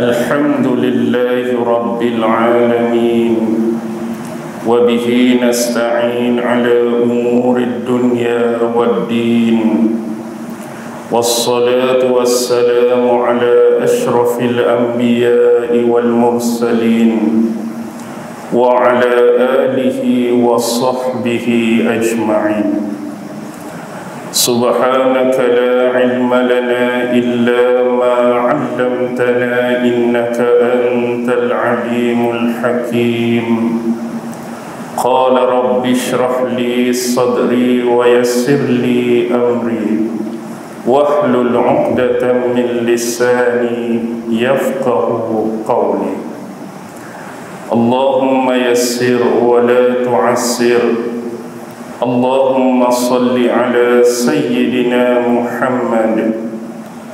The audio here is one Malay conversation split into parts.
الحمد لله رب العالمين وبه نستعين على أمور الدنيا والدين والصلاة والسلام على أشرف الأنبياء والمرسلين وعلى آله وصحبه أجمعين. سبحانك لا علم لنا إلا ما علمتنا إنك أنت العليم الحكيم. قال رب اشرح لي صدري ويسر لي أمري واحلل عقدة من لساني يفقه قولي. اللهم يسر ولا تعسر. اللهم صل على سيدنا محمد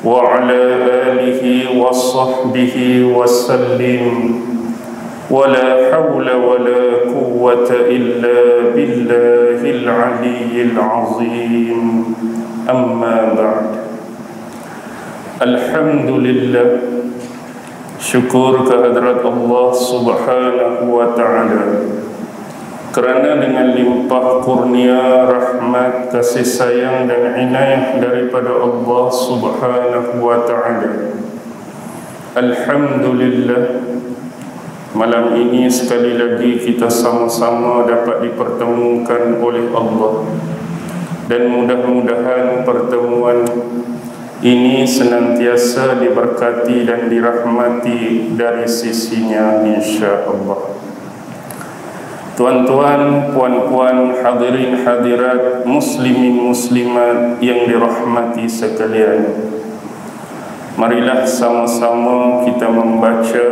وعلى آله وصحبه وسلم ولا حول ولا قوة إلا بالله العلي العظيم. أما بعد. الحمد لله. Syukur kehadrat Allah Subhanahu wa ta'ala, kerana dengan limpah kurnia, rahmat, kasih sayang dan inayah daripada Allah Subhanahu wa ta'ala, alhamdulillah, malam ini sekali lagi kita sama-sama dapat dipertemukan oleh Allah. Dan mudah-mudahan pertemuan ini senantiasa diberkati dan dirahmati dari sisinya, insya-Allah. Tuan-tuan, puan-puan, hadirin hadirat, muslimin muslimat yang dirahmati sekalian, marilah sama-sama kita membaca,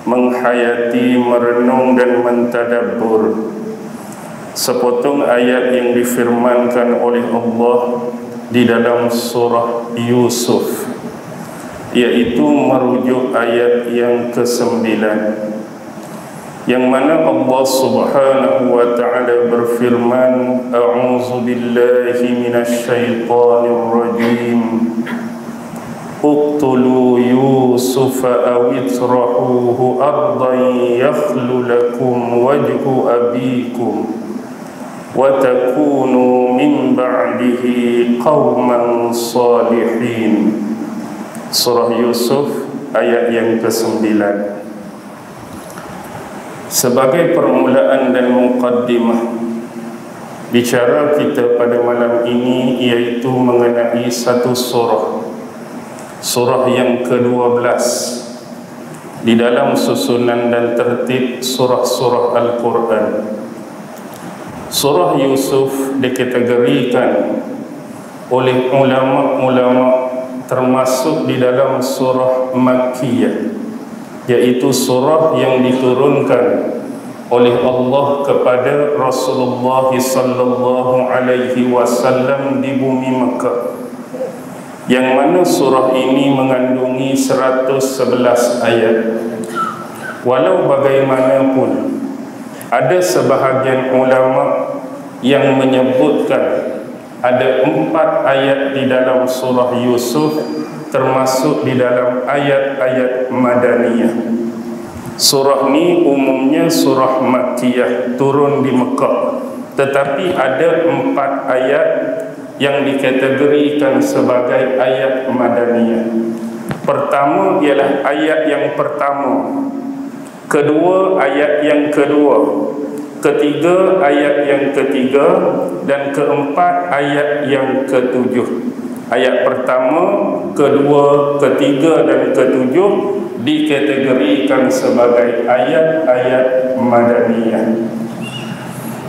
menghayati, merenung dan mentadabbur sepotong ayat yang difirmankan oleh Allah di dalam surah Yusuf, yaitu merujuk ayat yang ke-9, yang mana Allah Subhanahu wa ta'ala berfirman, a'udzu billahi minasy syaithanir rajim, uqtulu yusufa aw itrahuhu ardan yakhlu lakum wajhu abikum wa takunu min ba'dihi qauman salihin. Surah Yusuf ayat yang ke-9. Sebagai permulaan dan muqaddimah, bicara kita pada malam ini iaitu mengenai satu surah yang ke-12 di dalam susunan dan tertib surah-surah Al-Quran. Surah Yusuf dikategorikan oleh ulama-ulama termasuk di dalam surah Makkiyah, yaitu surah yang diturunkan oleh Allah kepada Rasulullah sallallahu alaihi wasallam di bumi Mekah, yang mana surah ini mengandungi 111 ayat. Walau bagaimanapun, ada sebahagian ulama yang menyebutkan ada 4 ayat di dalam surah Yusuf, termasuk di dalam ayat-ayat Madaniyah. Surah ni umumnya surah Makkiyah, turun di Mekah, tetapi ada 4 ayat yang dikategorikan sebagai ayat Madaniyah. Pertama ialah ayat yang pertama, kedua ayat yang kedua, ketiga ayat yang ketiga, dan keempat ayat yang ketujuh. Ayat pertama, kedua, ketiga dan ketujuh dikategorikan sebagai ayat-ayat Madaniyah.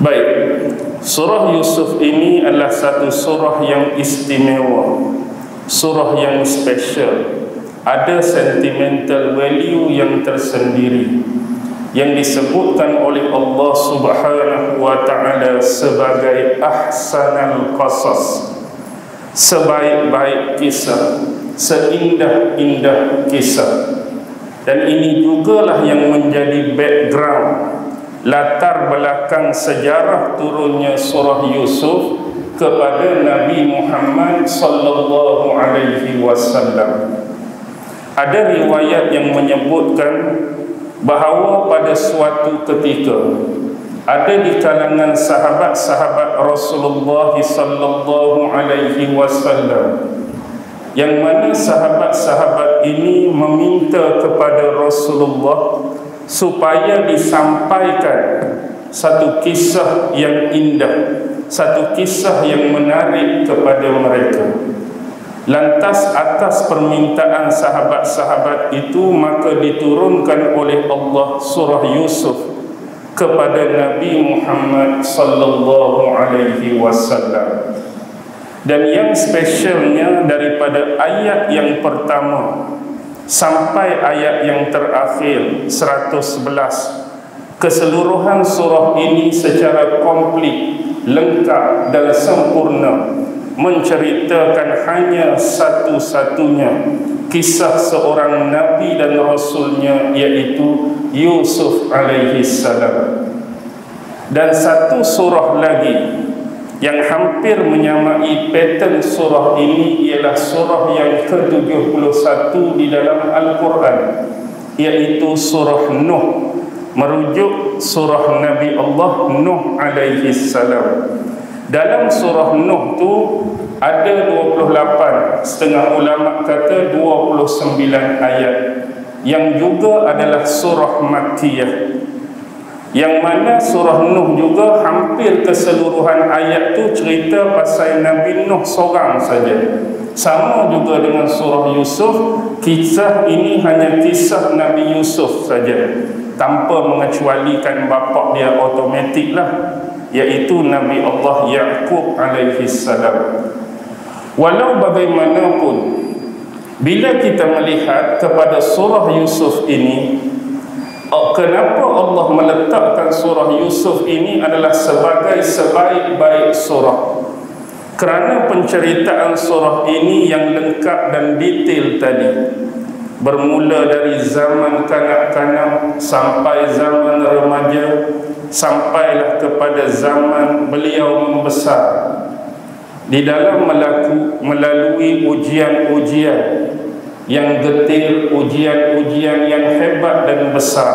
Baik, surah Yusuf ini adalah satu surah yang istimewa, surah yang special. Ada sentimental value yang tersendiri yang disebutkan oleh Allah Subhanahu wa ta'ala sebagai ahsanal qasas, sebaik-baik kisah, seindah-indah kisah. Dan ini jugalah yang menjadi background, latar belakang sejarah turunnya surah Yusuf kepada Nabi Muhammad sallallahu alaihi wasallam. Ada riwayat yang menyebutkan bahawa pada suatu ketika ada di kalangan sahabat-sahabat Rasulullah sallallahu alaihi wasallam yang mana sahabat-sahabat ini meminta kepada Rasulullah supaya disampaikan satu kisah yang indah, satu kisah yang menarik kepada mereka. Lantas atas permintaan sahabat-sahabat itu, maka diturunkan oleh Allah surah Yusuf kepada Nabi Muhammad sallallahu alaihi wasallam. Dan yang spesialnya daripada ayat yang pertama sampai ayat yang terakhir 111, keseluruhan surah ini secara komplit, lengkap dan sempurna menceritakan hanya satu-satunya kisah seorang Nabi dan Rasulnya, iaitu Yusuf alaihi salam. Dan satu surah lagi yang hampir menyamai pattern surah ini ialah surah yang ke-71 di dalam Al-Quran, iaitu surah Nuh, merujuk surah Nabi Allah Nuh alaihi salam. Dalam surah Nuh tu ada 28, setengah ulama kata 29 ayat, yang juga adalah surah Makkiyah, yang mana surah Nuh juga hampir keseluruhan ayat tu cerita pasal Nabi Nuh seorang saja. Sama juga dengan surah Yusuf, kisah ini hanya kisah Nabi Yusuf saja, tanpa mengecualikan bapa dia automatik lah, iaitu Nabi Allah Yaqub alaihi salam. Walau bagaimanapun, bila kita melihat kepada surah Yusuf ini, kenapa Allah meletakkan surah Yusuf ini adalah sebagai sebaik-baik surah? Kerana penceritaan surah ini yang lengkap dan detail tadi, bermula dari zaman kanak-kanak sampai zaman remaja, sampailah kepada zaman beliau membesar. Di dalam melalui ujian-ujian yang getir, ujian-ujian yang hebat dan besar,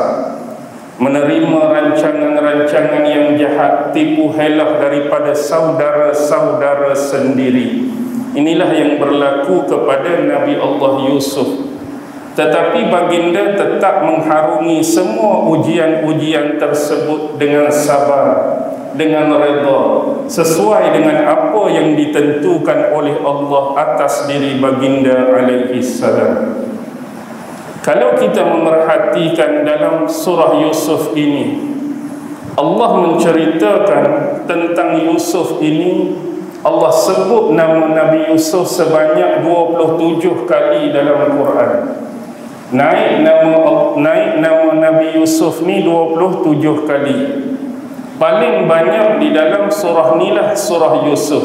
menerima rancangan-rancangan yang jahat, tipu helah daripada saudara-saudara sendiri. Inilah yang berlaku kepada Nabi Allah Yusuf. Tetapi baginda tetap mengharungi semua ujian-ujian tersebut dengan sabar, dengan redha, sesuai dengan apa yang ditentukan oleh Allah atas diri baginda alaihi salam. Kalau kita memerhatikan dalam surah Yusuf ini, Allah menceritakan tentang Yusuf ini. Allah sebut nama Nabi Yusuf sebanyak 27 kali dalam Quran. Naik nama Nabi Yusuf ni 27 kali. Paling banyak di dalam surah ni lah surah Yusuf.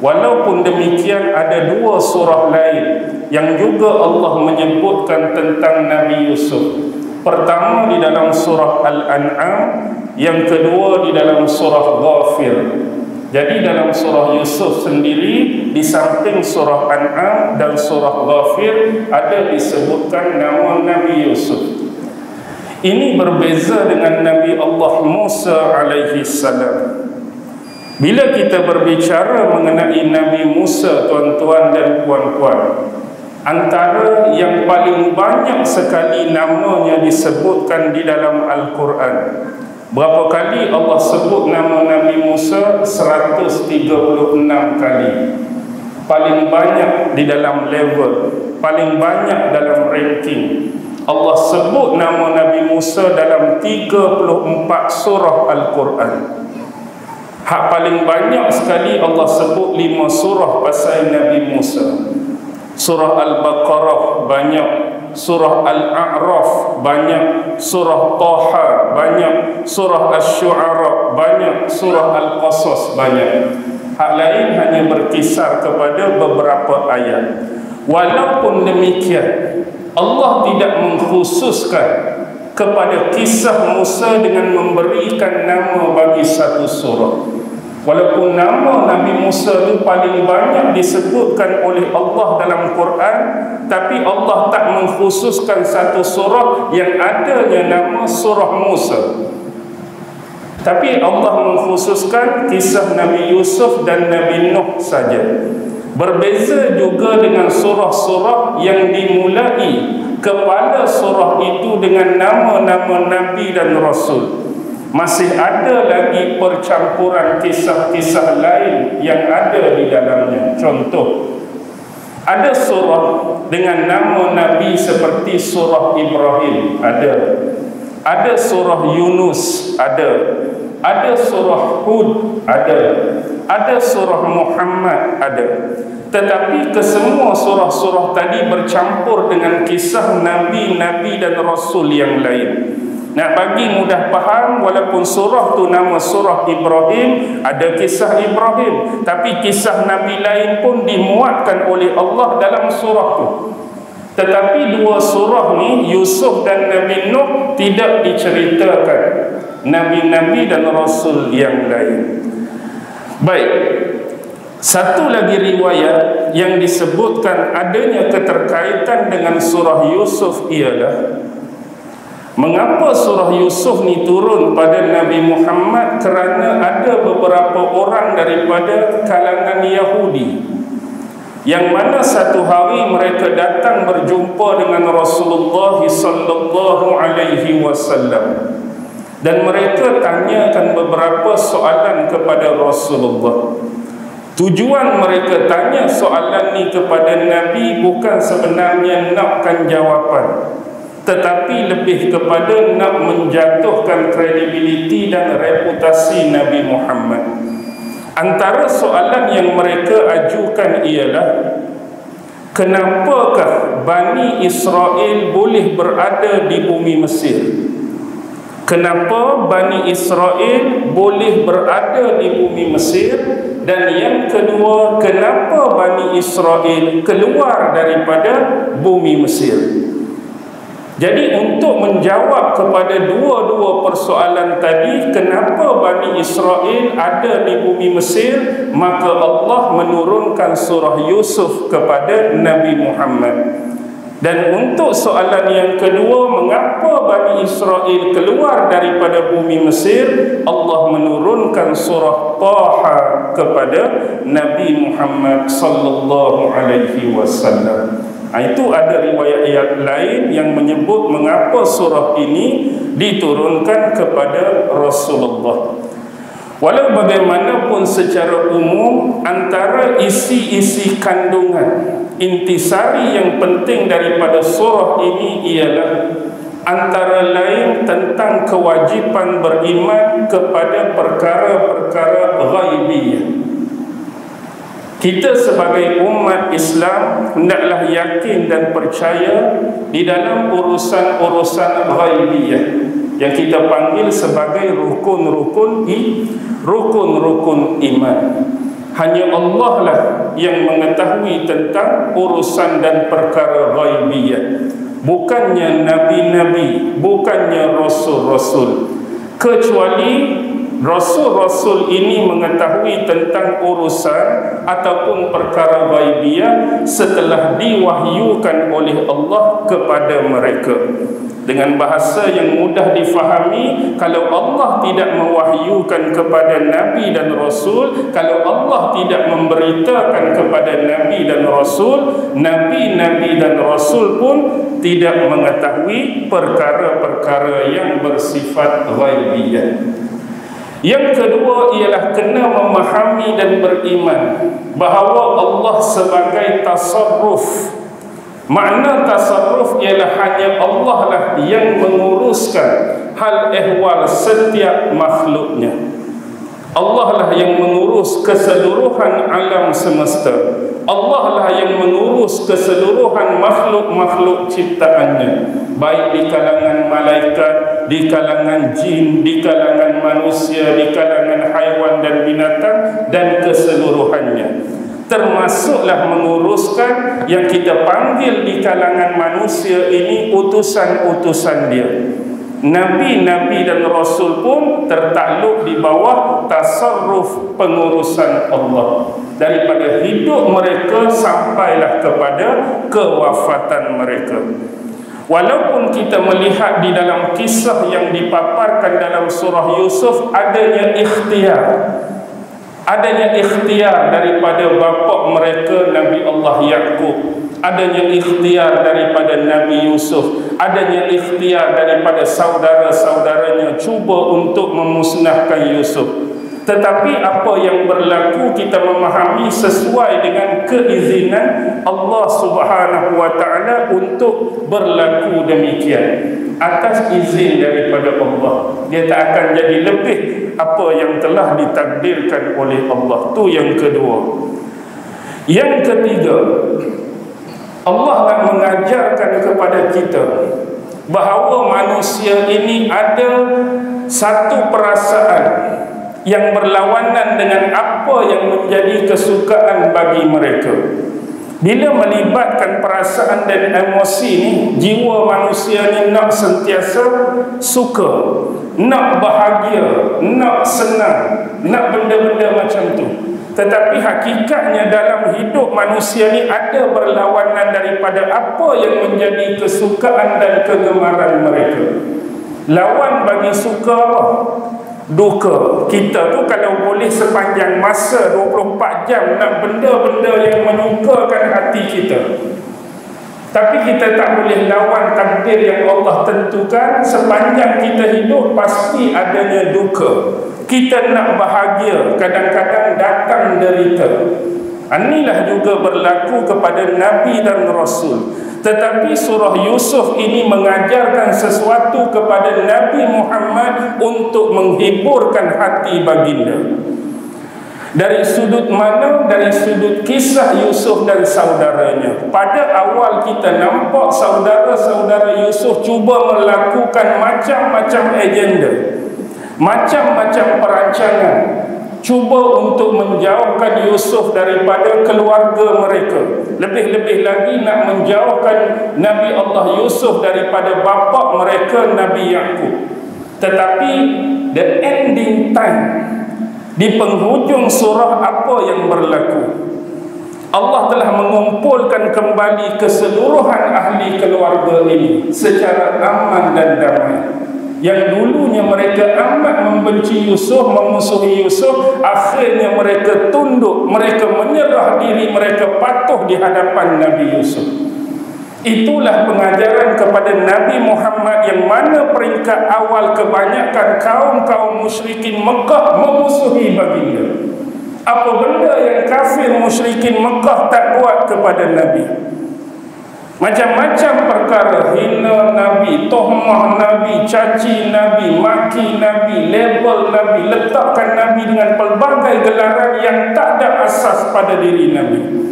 Walaupun demikian, ada dua surah lain yang juga Allah menyebutkan tentang Nabi Yusuf. Pertama di dalam surah Al-An'am, yang kedua di dalam surah Ghafir. Jadi dalam surah Yusuf sendiri, di samping surah An'am dan surah Ghafir, ada disebutkan nama Nabi Yusuf. Ini berbeza dengan Nabi Allah Musa alaihi salam. Bila kita berbicara mengenai Nabi Musa, tuan-tuan dan puan-puan, antara yang paling banyak sekali namanya disebutkan di dalam Al-Quran, berapa kali Allah sebut nama Nabi Musa? 136 kali. Paling banyak di dalam level, paling banyak dalam ranking. Allah sebut nama Nabi Musa dalam 34 surah Al-Quran. Hak paling banyak sekali Allah sebut 5 surah pasal Nabi Musa. Surah Al-Baqarah banyak, surah Al-A'raf banyak, surah Taha banyak, surah Asy-Syu'ara banyak, surah Al-Qasas banyak. Hak lain hanya berkisar kepada beberapa ayat. Walaupun demikian, Allah tidak mengkhususkan kepada kisah Musa dengan memberikan nama bagi satu surah. Walaupun nama Nabi Musa itu paling banyak disebutkan oleh Allah dalam Quran, tapi Allah tak mengkhususkan satu surah yang adanya nama surah Musa. Tapi Allah mengkhususkan kisah Nabi Yusuf dan Nabi Nuh saja. Berbeza juga dengan surah-surah yang dimulai kepala surah itu dengan nama-nama Nabi dan Rasul. Masih ada lagi percampuran kisah-kisah lain yang ada di dalamnya. Contoh, ada surah dengan nama Nabi seperti surah Ibrahim, ada surah Yunus, ada surah Hud, ada surah Muhammad, ada. Tetapi kesemua surah-surah tadi bercampur dengan kisah Nabi-Nabi dan Rasul yang lain. Nak bagi mudah faham, walaupun surah tu nama surah Ibrahim, ada kisah Ibrahim, tapi kisah Nabi lain pun dimuatkan oleh Allah dalam surah tu. Tetapi dua surah ni, Yusuf dan Nabi Nuh, tidak diceritakan Nabi-Nabi dan Rasul yang lain. Baik, satu lagi riwayat yang disebutkan adanya keterkaitan dengan surah Yusuf ialah mengapa surah Yusuf ni turun pada Nabi Muhammad? Kerana ada beberapa orang daripada kalangan Yahudi yang mana satu hari mereka datang berjumpa dengan Rasulullah sallallahu alaihi wasallam dan mereka tanyakan beberapa soalan kepada Rasulullah. Tujuan mereka tanya soalan ni kepada Nabi bukan sebenarnya nakkan jawapan, tetapi lebih kepada nak menjatuhkan kredibiliti dan reputasi Nabi Muhammad. Antara soalan yang mereka ajukan ialah, kenapakah Bani Israel boleh berada di bumi Mesir? Kenapa Bani Israel boleh berada di bumi Mesir? Dan yang kedua, kenapa Bani Israel keluar daripada bumi Mesir? Jadi untuk menjawab kepada dua-dua persoalan tadi, kenapa Bani Israel ada di bumi Mesir, maka Allah menurunkan surah Yusuf kepada Nabi Muhammad. Dan untuk soalan yang kedua, mengapa Bani Israel keluar daripada bumi Mesir, Allah menurunkan surah Taha kepada Nabi Muhammad sallallahu alaihi wasallam. Itu ada riwayat lain yang menyebut mengapa surah ini diturunkan kepada Rasulullah. Walau bagaimanapun secara umum, antara isi-isi kandungan intisari yang penting daripada surah ini ialah antara lain tentang kewajipan beriman kepada perkara-perkara ghaibiyah. Kita sebagai umat Islam hendaklah yakin dan percaya di dalam urusan-urusan ghaibiyah yang kita panggil sebagai rukun-rukun iman. Hanya Allah lah yang mengetahui tentang urusan dan perkara ghaibiyah, bukannya nabi-nabi, bukannya rasul-rasul, kecuali Rasul-Rasul ini mengetahui tentang urusan ataupun perkara ghaibiyah setelah diwahyukan oleh Allah kepada mereka. Dengan bahasa yang mudah difahami, kalau Allah tidak mewahyukan kepada Nabi dan Rasul, kalau Allah tidak memberitakan kepada Nabi dan Rasul, Nabi-Nabi dan Rasul pun tidak mengetahui perkara-perkara yang bersifat ghaibiyah. Yang kedua ialah kena memahami dan beriman bahawa Allah sebagai tasarruf. Makna tasarruf ialah hanya Allah lah yang menguruskan hal ehwal setiap makhluknya. Allah lah yang mengurus keseluruhan alam semesta. Allah lah yang mengurus keseluruhan makhluk-makhluk ciptaannya, baik di kalangan malaikat, di kalangan jin, di kalangan manusia, di kalangan haiwan dan binatang, dan keseluruhannya. Termasuklah menguruskan yang kita panggil di kalangan manusia ini utusan-utusan dia. Nabi-nabi dan Rasul pun tertakluk di bawah tasarruf pengurusan Allah daripada hidup mereka sampailah kepada kewafatan mereka. Walaupun kita melihat di dalam kisah yang dipaparkan dalam surah Yusuf adanya ikhtiar daripada bapa mereka Nabi Allah Yaqub, adanya ikhtiar daripada Nabi Yusuf, adanya ikhtiar daripada saudara-saudaranya cuba untuk memusnahkan Yusuf. Tetapi apa yang berlaku kita memahami sesuai dengan keizinan Allah Subhanahu wa taala untuk berlaku demikian. Atas izin daripada Allah, dia tak akan jadi lebih apa yang telah ditakdirkan oleh Allah. Tu yang kedua. Yang ketiga, Allah nak mengajarkan kepada kita bahawa manusia ini ada satu perasaan yang berlawanan dengan apa yang menjadi kesukaan bagi mereka. Bila melibatkan perasaan dan emosi ni, jiwa manusia ni nak sentiasa suka, nak bahagia, nak senang, nak benda-benda macam tu. Tetapi hakikatnya dalam hidup manusia ni ada berlawanan daripada apa yang menjadi kesukaan dan kegemaran mereka. Lawan bagi suka apa? Duka. Kita tu kalau boleh sepanjang masa 24 jam nak benda-benda yang menyukakan hati kita, tapi kita tak boleh lawan takdir yang Allah tentukan. Sepanjang kita hidup pasti adanya duka. Kita nak bahagia, kadang-kadang datang derita. Inilah juga berlaku kepada Nabi dan Rasul. Tetapi surah Yusuf ini mengajarkan sesuatu kepada Nabi Muhammad untuk menghiburkan hati baginda. Dari sudut mana? Dari sudut kisah Yusuf dan saudaranya. Pada awal kita nampak saudara-saudara Yusuf cuba melakukan macam-macam agenda, macam-macam perancangan, cuba untuk menjauhkan Yusuf daripada keluarga mereka. Lebih-lebih lagi nak menjauhkan Nabi Allah Yusuf daripada bapa mereka Nabi Yaqub. Tetapi the ending time, di penghujung surah apa yang berlaku? Allah telah mengumpulkan kembali keseluruhan ahli keluarga ini secara aman dan damai. Yang dulunya mereka amat membenci Yusuf, memusuhi Yusuf, akhirnya mereka tunduk, mereka menyerah diri, mereka patuh di hadapan Nabi Yusuf. Itulah pengajaran kepada Nabi Muhammad yang mana peringkat awal kebanyakan kaum-kaum musyrikin Mekah memusuhi baginda. Apa benda yang kafir musyrikin Mekah tak buat kepada Nabi? Macam-macam perkara, hina Nabi, tohmah Nabi, caci Nabi, maki Nabi, label Nabi, letakkan Nabi dengan pelbagai gelaran yang tak ada asas pada diri Nabi.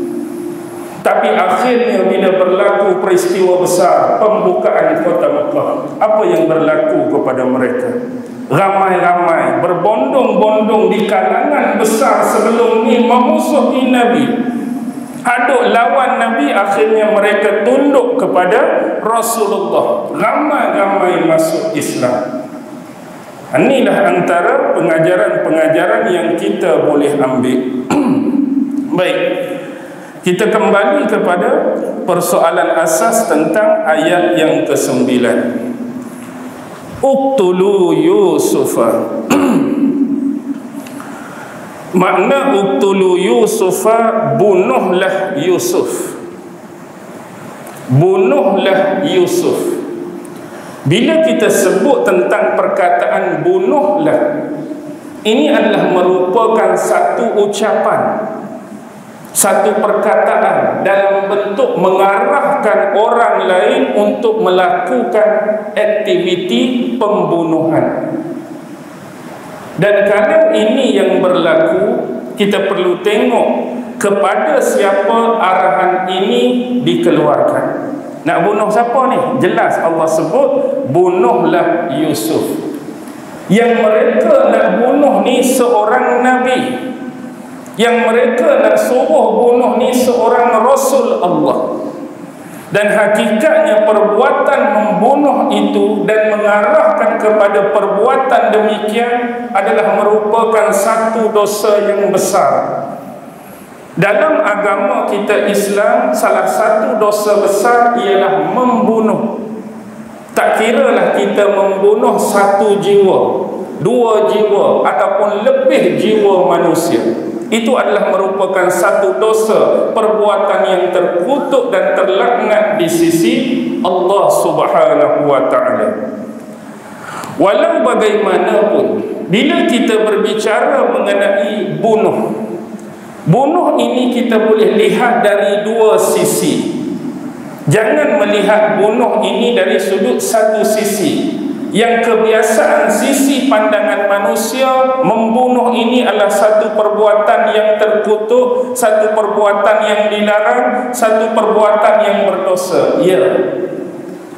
Tapi akhirnya bila berlaku peristiwa besar, pembukaan kota Mekah, apa yang berlaku kepada mereka? Ramai-ramai, berbondong-bondong di kalangan besar sebelum ni memusuhi Nabi, hadut lawan Nabi, akhirnya mereka tunduk kepada Rasulullah. Ramai-ramai masuk Islam. Inilah antara pengajaran-pengajaran yang kita boleh ambil. Baik, kita kembali kepada persoalan asas tentang ayat yang ke-9. Uqtulu Yusufa. Makna uqtulu Yusufa, bunuhlah Yusuf. Bunuhlah Yusuf. Bila kita sebut tentang perkataan bunuhlah, ini adalah merupakan satu ucapan, satu perkataan dalam bentuk mengarahkan orang lain untuk melakukan aktiviti pembunuhan. Dan kalau ini yang berlaku, kita perlu tengok kepada siapa arahan ini dikeluarkan. Nak bunuh siapa ni? Jelas Allah sebut bunuhlah Yusuf. Yang mereka nak bunuh ni seorang Nabi, yang mereka nak suruh bunuh ni seorang Rasul Allah. Dan hakikatnya perbuatan membunuh itu dan mengarahkan kepada perbuatan demikian adalah merupakan satu dosa yang besar. Dalam agama kita Islam, salah satu dosa besar ialah membunuh. Tak kiralah kita membunuh satu jiwa, dua jiwa ataupun lebih jiwa manusia, itu adalah merupakan satu dosa, perbuatan yang terkutuk dan terlaknat di sisi Allah Subhanahu wa ta'ala. Walau bagaimanapun, bila kita berbicara mengenai bunuh ini kita boleh lihat dari dua sisi. Jangan melihat bunuh ini dari sudut satu sisi. Yang kebiasaan sisi pandangan manusia, membunuh ini adalah satu perbuatan yang terkutuk, satu perbuatan yang dilarang, satu perbuatan yang berdosa. Ya,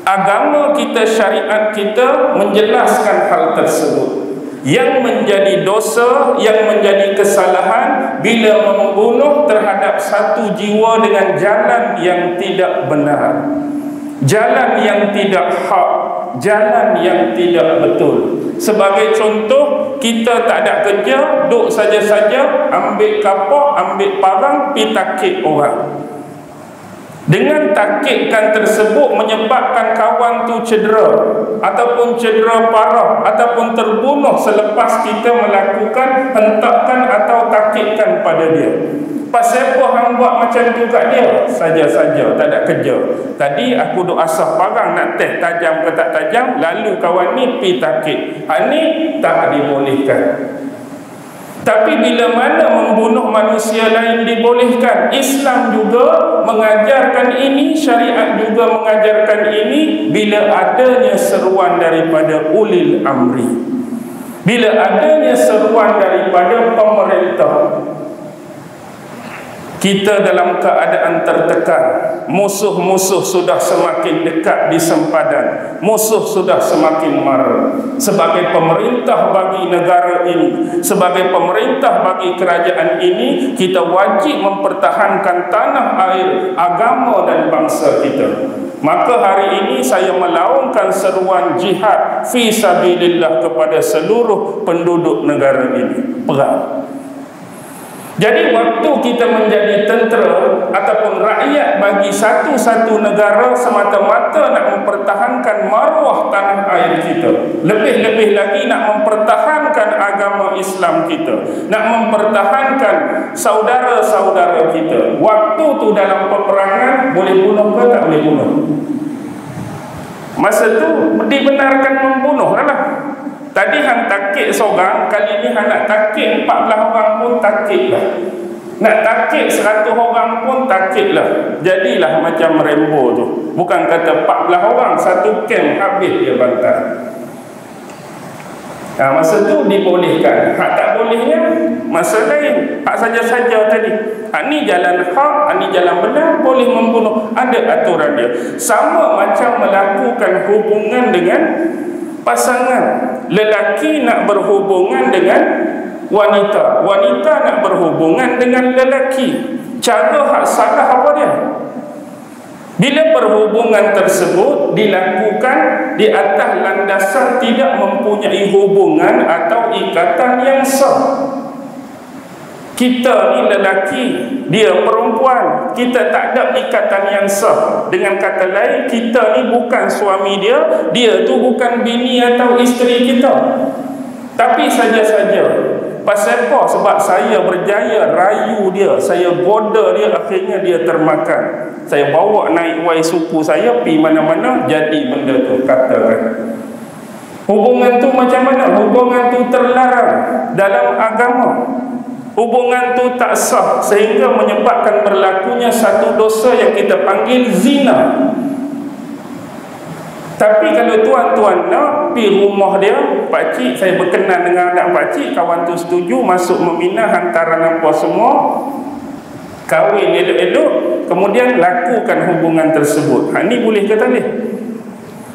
agama kita, syariat kita menjelaskan hal tersebut. Yang menjadi dosa, yang menjadi kesalahan bila membunuh terhadap satu jiwa dengan jalan yang tidak benar, jalan yang tidak hak, jalan yang tidak betul. Sebagai contoh, kita tak ada kerja, duduk saja-saja, ambil kapak, ambil parang, pergi takik orang. Dengan takikkan tersebut menyebabkan kawan tu cedera, ataupun cedera parah, ataupun terbunuh selepas kita melakukan hentakkan atau takikkan pada dia. Pasal apa hang buat macam tu kat dia? Saja-saja, tak ada kerja. Tadi aku duk asah parang nak test tajam ke tak tajam, lalu kawan ni pi takik. Hak ni tak dibolehkan. Tapi bila mana membunuh manusia lain dibolehkan, Islam juga mengajarkan ini, syariat juga mengajarkan ini bila adanya seruan daripada ulil amri, bila adanya seruan daripada pemerintah. Kita dalam keadaan tertekan, musuh-musuh sudah semakin dekat di sempadan, musuh sudah semakin marah. Sebagai pemerintah bagi negara ini, sebagai pemerintah bagi kerajaan ini, kita wajib mempertahankan tanah air, agama dan bangsa kita. Maka hari ini saya melaungkan seruan jihad fi sabilillah kepada seluruh penduduk negara ini. Perang. Jadi waktu kita menjadi tentera ataupun rakyat bagi satu-satu negara semata-mata nak mempertahankan maruah tanah air kita, lebih-lebih lagi nak mempertahankan agama Islam kita, nak mempertahankan saudara-saudara kita. Waktu tu dalam peperangan boleh bunuh ke tak boleh bunuh? Masa tu dibenarkan membunuh lah. Tadi hang takik seorang, kali ni hang nak takik 14 orang pun takik lah. Nak takik 100 orang pun takik lah. Jadilah macam Rambo tu. Bukan kata 14 orang, satu camp habis dia bantai. Masa tu dibolehkan. Hak tak bolehnya masa lain. Hak saja-saja tadi. Hak ni jalan hak, hak ni jalan benar, boleh membunuh. Ada aturan dia. Sama macam melakukan hubungan dengan pasangan. Lelaki nak berhubungan dengan wanita, wanita nak berhubungan dengan lelaki. Cara hak salah apa dia? Bila perhubungan tersebut dilakukan di atas landasan tidak mempunyai hubungan atau ikatan yang sah. Kita ni lelaki, dia perempuan, kita tak ada ikatan yang sah. Dengan kata lain, kita ni bukan suami dia, dia tu bukan bini atau isteri kita. Tapi saja-saja. Pasal apa? Sebab saya berjaya rayu dia, saya goda dia, akhirnya dia termakan. Saya bawa naik wai suku saya, pergi mana-mana, jadi benda tu, katakan. Hubungan tu macam mana? Hubungan tu terlarang dalam agama. Hubungan tu tak sah sehingga menyebabkan berlakunya satu dosa yang kita panggil zina. Tapi kalau tuan-tuan nak pergi rumah dia, pakcik saya berkenan dengan anak pakcik, kawan tu setuju, masuk membina hantaran apa semua, kahwin elok-elok, kemudian lakukan hubungan tersebut. Ni boleh ke tak boleh?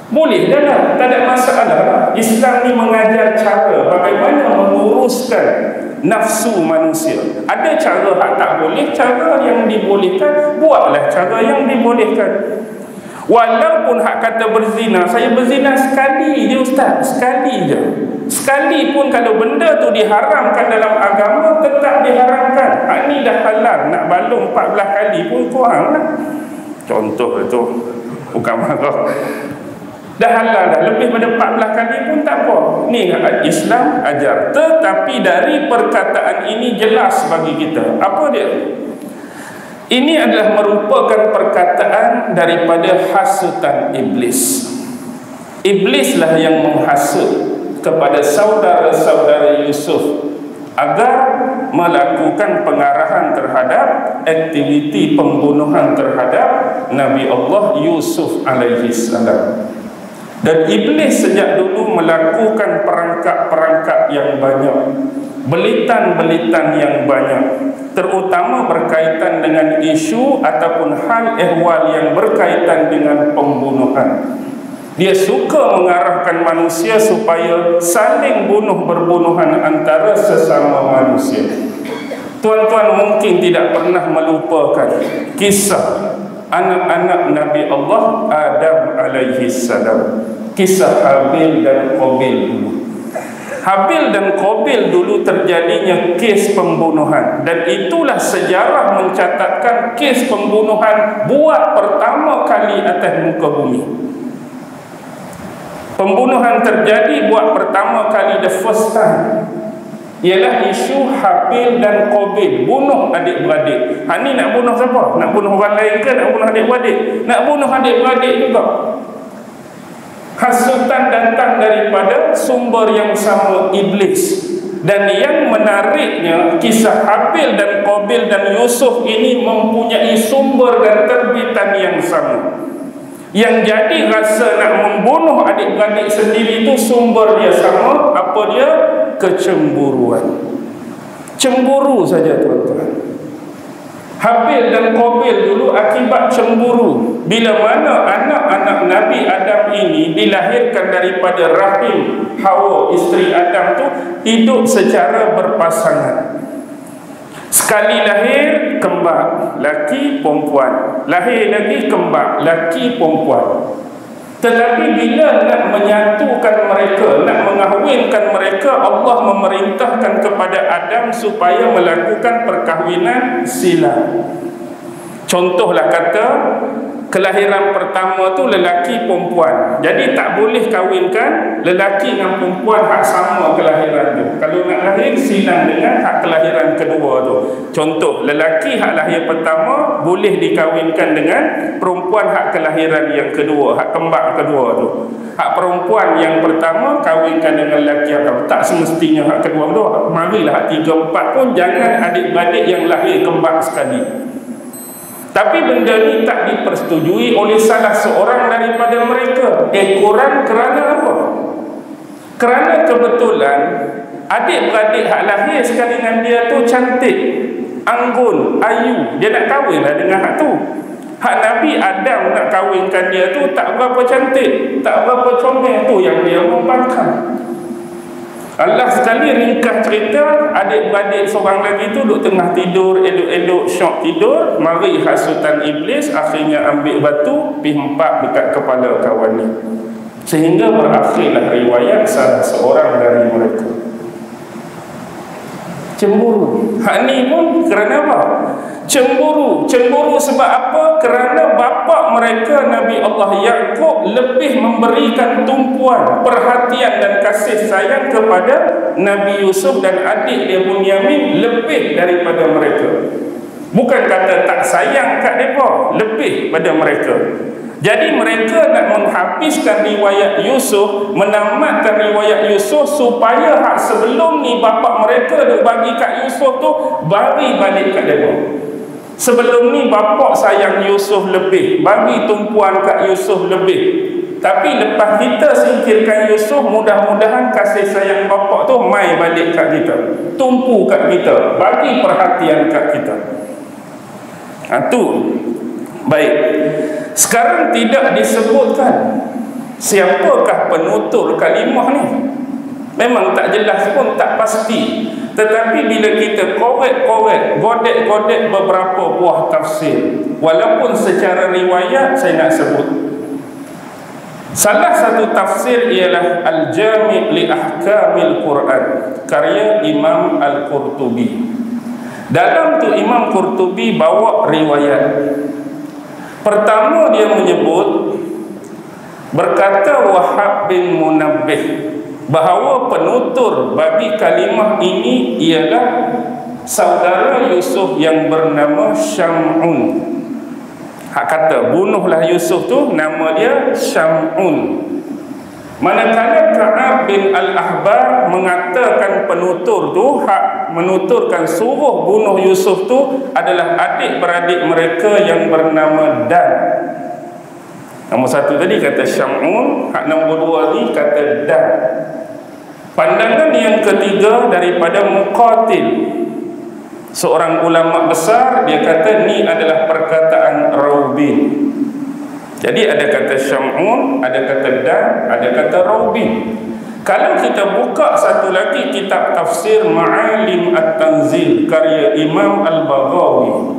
Boleh dah lah, tak ada masalah. Islam ni mengajar cara bagaimana menguruskan nafsu manusia. Ada cara hak tak boleh, cara yang dibolehkan, buatlah cara yang dibolehkan. Walaupun hak kata berzina, saya berzina sekali je ustaz, sekali je. Sekali pun kalau benda tu diharamkan dalam agama, tetap diharamkan. Hak ni dah halal, nak balung 14 kali pun kurang lah. Contoh tu, bukan marah. Dah halal dah, lebih pada 14 kali pun tak apa. Ni Islam ajar. Tetapi dari perkataan ini jelas bagi kita. Apa dia? Ini adalah merupakan perkataan daripada hasutan iblis. Iblislah yang menghasut kepada saudara-saudara Yusuf agar melakukan pengarahan terhadap aktiviti pembunuhan terhadap Nabi Allah Yusuf alaihi salam. Dan iblis sejak dulu melakukan perangkap-perangkap yang banyak, belitan-belitan yang banyak, terutama berkaitan dengan isu ataupun hal ehwal yang berkaitan dengan pembunuhan. Dia suka mengarahkan manusia supaya saling berbunuhan antara sesama manusia. Tuan-tuan mungkin tidak pernah melupakan kisah anak-anak Nabi Allah Adam alaihi salam, kisah Habil dan Qabil dulu. Habil dan Qabil dulu terjadinya kes pembunuhan, dan itulah sejarah mencatatkan kes pembunuhan buat pertama kali atas muka bumi. Pembunuhan terjadi buat pertama kali, the first time, ialah isu Habil dan Qabil, bunuh adik-beradik. Ni nak bunuh siapa? Nak bunuh orang lain ke nak bunuh adik-beradik? Nak bunuh adik-beradik juga. Hasutan datang daripada sumber yang sama, iblis. Dan yang menariknya, kisah Habil dan Qabil dan Yusuf ini mempunyai sumber dan terbitan yang sama. Yang jadi rasa nak membunuh adik-beradik sendiri itu sumber dia sama. Apa dia? Kecemburuan. Cemburu saja tuan-tuan. Habil dan Qabil dulu akibat cemburu. Bila mana anak-anak Nabi Adam ini dilahirkan daripada rahim Hawa, isteri Adam tu, hidup secara berpasangan. Sekali lahir kembar, laki perempuan. Lahir lagi kembar, laki perempuan. Tetapi bila nak menyatukan mereka, nak mengahwinkan mereka, Allah memerintahkan kepada Adam supaya melakukan perkahwinan sila. Contohlah kata, kelahiran pertama tu lelaki perempuan. Jadi tak boleh kahwinkan lelaki dengan perempuan hak sama kelahiran tu. Kalau nak lahir, silang dengan hak kelahiran kedua tu. Contoh, lelaki hak lahir pertama boleh dikahwinkan dengan perempuan hak kelahiran yang kedua, hak kembar kedua tu. Hak perempuan yang pertama kahwinkan dengan lelaki yang kedua. Tak semestinya hak kedua tu. Marilah hak 3, 4 pun jangan adik-beradik yang lahir kembar sekali. Tapi benda ni tak dipersetujui oleh salah seorang daripada mereka. Ekoran kerana apa? Kerana kebetulan adik-beradik hak lahir sekali dengan dia tu cantik, anggun, ayu. Dia nak kahwinlah dengan hak tu. Hak Nabi Adam nak kahwinkan dia tu tak berapa cantik, tak berapa comel, tu yang dia membangkang. Allah sekali ringkas cerita, adik-beradik seorang lagi tu duduk tengah tidur, elok-elok syok tidur, mari hasutan iblis, akhirnya ambil batu, pergi hempak dekat kepala kawan ni. Sehingga berakhirlah riwayat salah seorang dari mereka cemburu. Hak ni pun kerana apa? Cemburu. Cemburu sebab apa? Kerana bapa mereka Nabi Allah Yaqub lebih memberikan tumpuan, perhatian dan kasih sayang kepada Nabi Yusuf dan adik dia Bunyamin lebih daripada mereka. Bukan kata tak sayang kat mereka, lebih pada mereka. Jadi mereka nak menghabiskan riwayat Yusuf, menamatkan riwayat Yusuf supaya hak sebelum ni bapa mereka duk bagi kat Yusuf tu bagi balik kat mereka. Sebelum ni bapa sayang Yusuf lebih, bagi tumpuan kat Yusuf lebih. Tapi lepas kita singkirkan Yusuf, mudah-mudahan kasih sayang bapa tu mai balik kat kita, tumpu kat kita, bagi perhatian kat kita. Tu baik. Sekarang tidak disebutkan siapakah penutur kalimah ni. Memang tak jelas pun, tak pasti. Tetapi bila kita korek-korek, godek-godek beberapa buah tafsir, walaupun secara riwayat saya nak sebut, Salah satu tafsir ialah Al-Jami' li Ahkamil Quran, karya Imam Al-Qurtubi. Dalam tu Imam Qurtubi bawa riwayat. Pertama dia menyebut, berkata Wahab bin Munabbih, bahawa penutur bagi kalimah ini ialah saudara Yusuf yang bernama Syam'un. Hak kata bunuhlah Yusuf tu, nama dia Syam'un. Manakala Ka'ab bin Al-Ahbar mengatakan penutur tu, hak menuturkan suruh bunuh Yusuf tu adalah adik-beradik mereka yang bernama Dan. Nombor satu tadi kata Syam'un, hak nombor dua ni kata Dan. Pandangan yang ketiga daripada Muqatil, seorang ulama besar, dia kata ni adalah perkataan Raubin. Jadi ada kata Syam'un, ada kata Dan, ada kata Raubin. Kalau kita buka satu lagi kitab tafsir Ma'alim At-Tanzil karya Imam Al-Baghawi,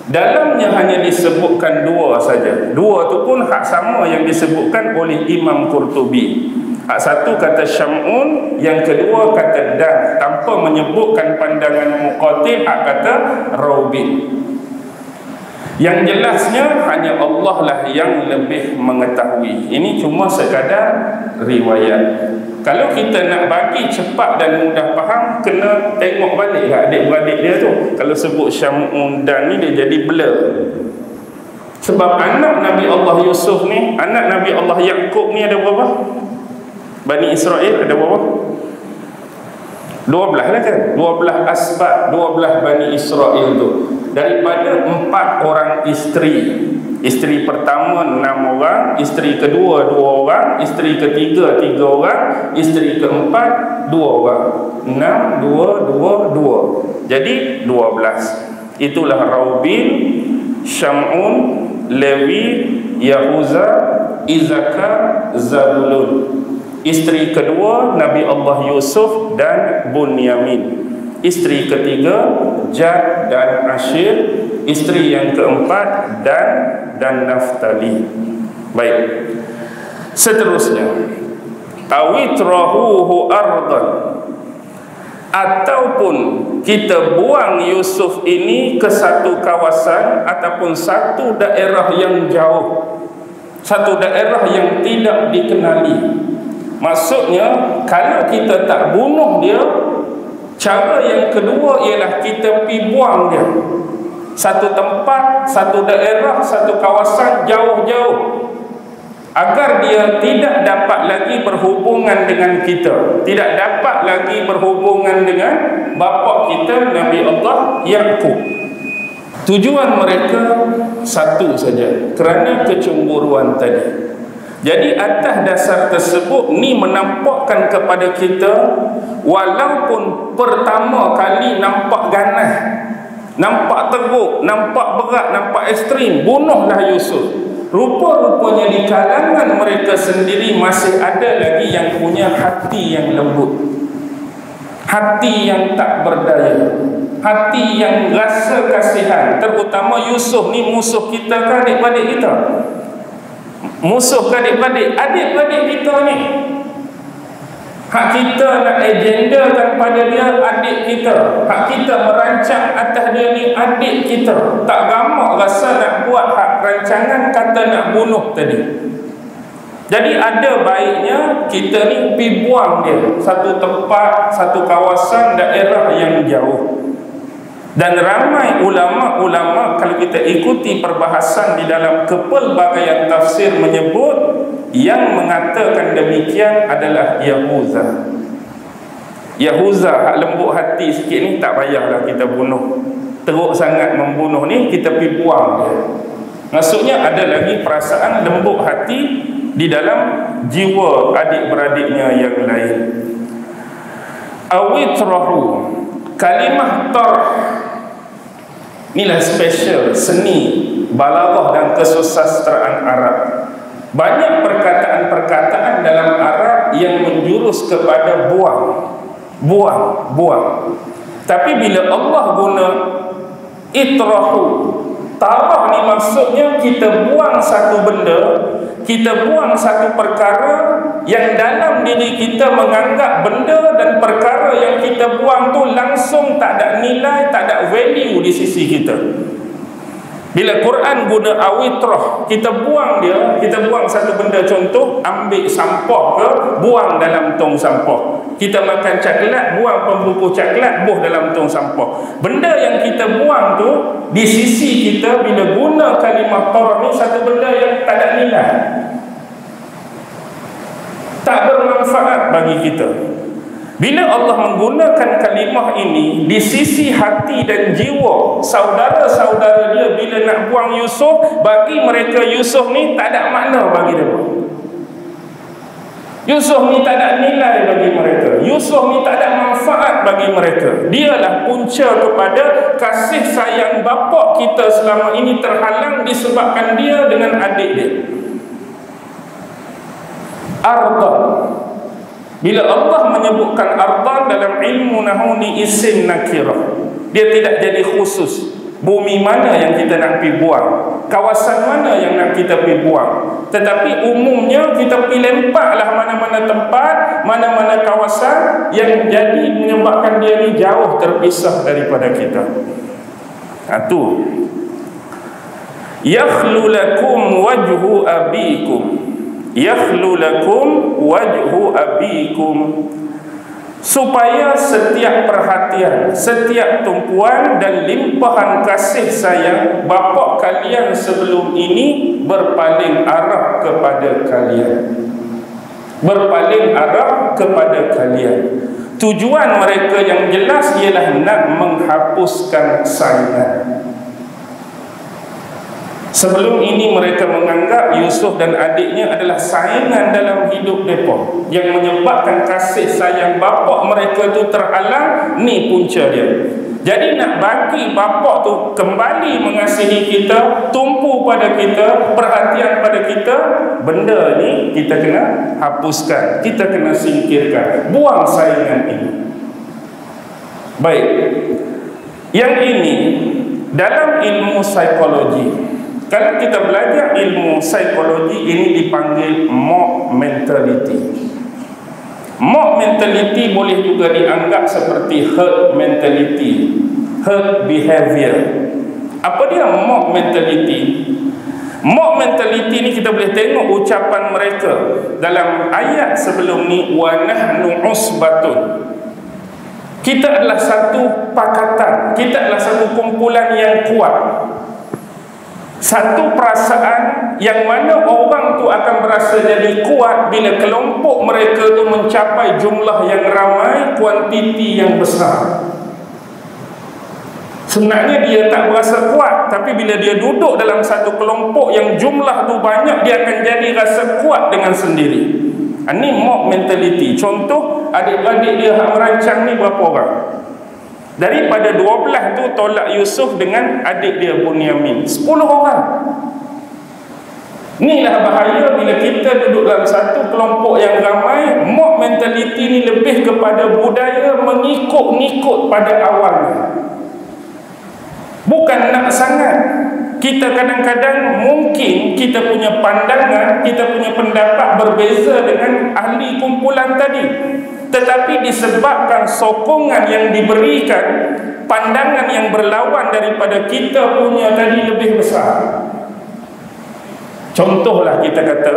dalamnya hanya disebutkan dua saja. Dua tu pun hak sama yang disebutkan oleh Imam Qurtubi. Hak satu kata Syam'un, yang kedua kata Dan, tanpa menyebutkan pandangan Muqatil, hak kata Raubin. Yang jelasnya hanya Allah lah yang lebih mengetahui. Ini cuma sekadar riwayat. Kalau kita nak bagi cepat dan mudah faham, kena tengok balik lah adik-beradik dia tu. Kalau sebut Syam'un Dan ni, dia jadi blur. Sebab anak Nabi Allah Yusuf ni, anak Nabi Allah Yaqub ni ada berapa? Bani Israel ada berapa? 12 lah kan? 12 asbab, 12 Bani Israel tu. Daripada 4 orang isteri. Isteri pertama 6 orang, isteri kedua 2 orang, isteri ketiga 3 orang, isteri keempat 2 orang. 6, 2, 2, 2. Jadi 12. Itulah Raubin, Syam'un, Lewi, Yahuza, Izakar, Zabulun. Isteri kedua Nabi Allah Yusuf dan Bunyamin. Isteri ketiga Jad dan Ashir. Isteri yang keempat Dan Naftali. Baik. Seterusnya, awitrahuhu ardan, ataupun kita buang Yusuf ini ke satu kawasan ataupun satu daerah yang jauh, satu daerah yang tidak dikenali. Maksudnya, kalau kita tak bunuh dia, cara yang kedua ialah kita pergi buang dia satu tempat, satu daerah, satu kawasan jauh-jauh, agar dia tidak dapat lagi berhubungan dengan kita, tidak dapat lagi berhubungan dengan bapa kita Nabi Allah Yaqub. Tujuan mereka satu saja, kerana kecemburuan tadi. Jadi atas dasar tersebut, ni menampakkan kepada kita, walaupun pertama kali nampak ganas, nampak teruk, nampak berat, nampak ekstrim, bunuhlah Yusuf, rupa-rupanya di kalangan mereka sendiri masih ada lagi yang punya hati yang lembut, hati yang tak berdaya, hati yang rasa kasihan. Terutama Yusuf ni musuh kita kan, adik-beradik kita, musuh adik-beradik, adik-beradik kita ni. Hak kita nak agendakan pada dia adik kita, hak kita merancang atas dia ni adik kita. Tak gamak rasa nak buat hak rancangan kata nak bunuh tadi. Jadi ada baiknya kita ni pergi buang dia satu tempat, satu kawasan, daerah yang jauh. Dan ramai ulama-ulama, kalau kita ikuti perbahasan di dalam kepelbagaian tafsir, menyebut yang mengatakan demikian adalah Yahuza. Yahuza, hak lembut hati sikit ni, tak payahlah kita bunuh. Teruk sangat membunuh ni, kita pergi buang dia. Maksudnya ada lagi perasaan lembut hati di dalam jiwa adik-beradiknya yang lain. Awitrahu, kalimah tarh, inilah special seni balaghah dan kesusastraan Arab. Banyak perkataan-perkataan dalam Arab yang menjurus kepada buang. Tapi bila Allah guna itrahu, Tarah ni maksudnya kita buang satu benda, kita buang satu perkara yang dalam diri kita menganggap benda dan perkara yang kita buang tu langsung tak ada nilai, tak ada value di sisi kita. Bila Quran guna awitrah, kita buang dia, kita buang satu benda, contoh ambil sampah ke, buang dalam tong sampah. Kita makan coklat, buang pembungkus coklat, buh dalam tong sampah. Benda yang kita buang tu di sisi kita bila guna kalimah tarah ni satu benda yang tak ada nilai, tak bermanfaat bagi kita. Bila Allah menggunakan kalimah ini di sisi hati dan jiwa saudara-saudara dia, bila nak buang Yusuf, bagi mereka Yusuf ni tak ada makna bagi dia. Yusuf ni tak ada nilai bagi mereka. Yusuf ni tak ada manfaat bagi mereka. Dialah punca kepada kasih sayang bapa kita selama ini terhalang disebabkan dia dengan adik dia. Ardan. Bila Allah menyebutkan ardan dalam ilmu nahwu ni isim nakirah, dia tidak jadi khusus. Bumi mana yang kita nak pergi buang, kawasan mana yang nak kita pergi buang, tetapi umumnya kita pergi lempaklah mana-mana tempat, mana-mana kawasan yang jadi menyebabkan dia ni jauh terpisah daripada kita. Itu yakhlu lakum wajhu abikum, yakhlu lakum wajhu abikum, supaya setiap perhatian, setiap tumpuan dan limpahan kasih sayang bapa kalian sebelum ini berpaling arah kepada kalian, berpaling arah kepada kalian. Tujuan mereka yang jelas ialah nak menghapuskan saingan. Sebelum ini mereka menganggap Yusuf dan adiknya adalah saingan dalam hidup mereka, yang menyebabkan kasih sayang bapa mereka tu terhalang. Ni punca dia. Jadi nak bagi bapa tu kembali mengasihi kita, tumpu pada kita, perhatian pada kita, benda ni kita kena hapuskan, kita kena singkirkan, buang saingan ini. Baik, yang ini dalam ilmu psikologi. Kalau kita belajar ilmu psikologi, ini dipanggil mob mentality. Mob mentality boleh juga dianggap seperti herd mentality, herd behavior. Apa dia mob mentality? Mob mentality ni kita boleh tengok ucapan mereka dalam ayat sebelum ni, wa nahnu usbatun. Kita adalah satu pakatan, kita adalah satu kumpulan yang kuat. Satu perasaan yang mana orang tu akan berasa jadi kuat bila kelompok mereka tu mencapai jumlah yang ramai, kuantiti yang besar. Sebenarnya dia tak berasa kuat, tapi bila dia duduk dalam satu kelompok yang jumlah tu banyak, dia akan jadi rasa kuat dengan sendiri. Ini mob mentality. Contoh, adik-adik dia yang merancang ni berapa orang? Daripada 12 tu tolak Yusuf dengan adik dia Bunyamin, 10 orang. Inilah bahaya bila kita duduk dalam satu kelompok yang ramai. Mob mentality ni lebih kepada budaya mengikut-ngikut pada awalnya, bukan nak sangat. Kita kadang-kadang mungkin kita punya pandangan, kita punya pendapat berbeza dengan ahli kumpulan tadi, tetapi disebabkan sokongan yang diberikan, pandangan yang berlawan daripada kita punya tadi lebih besar. Contohlah kita kata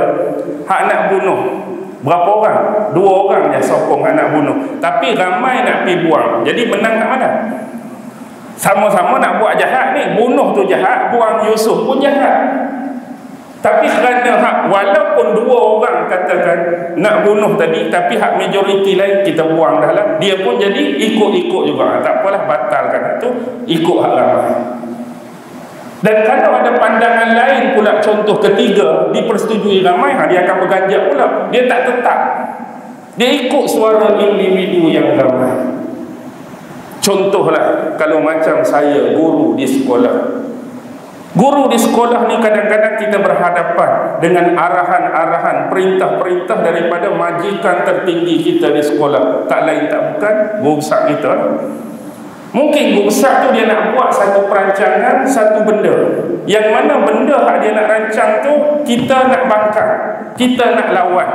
hak nak bunuh, berapa orang? 2 orang je sokong hak nak bunuh, tapi ramai nak pergi buang. Jadi menang kat mana? Sama-sama nak buat jahat ni, bunuh tu jahat, buang Yusuf pun jahat. Tapi kerana hak, walaupun 2 orang katakan nak bunuh tadi, tapi hak majoriti lain kita buang dah lah, dia pun jadi ikut-ikut juga. Tak apalah, batalkan itu, ikut hak ramai. Dan kalau ada pandangan lain pula, contoh ketiga, dipersetujui ramai, dia akan berganjak pula. Dia tak tetap, dia ikut suara individu yang ramai. Contohlah, kalau macam saya guru di sekolah. Guru di sekolah ni kadang-kadang kita berhadapan dengan arahan-arahan, perintah-perintah daripada majikan tertinggi kita di sekolah. Tak lain tak bukan guru besar kita. Mungkin guru besar tu dia nak buat satu perancangan, satu benda, yang mana benda yang dia nak rancang tu kita nak bangkang, kita nak lawan.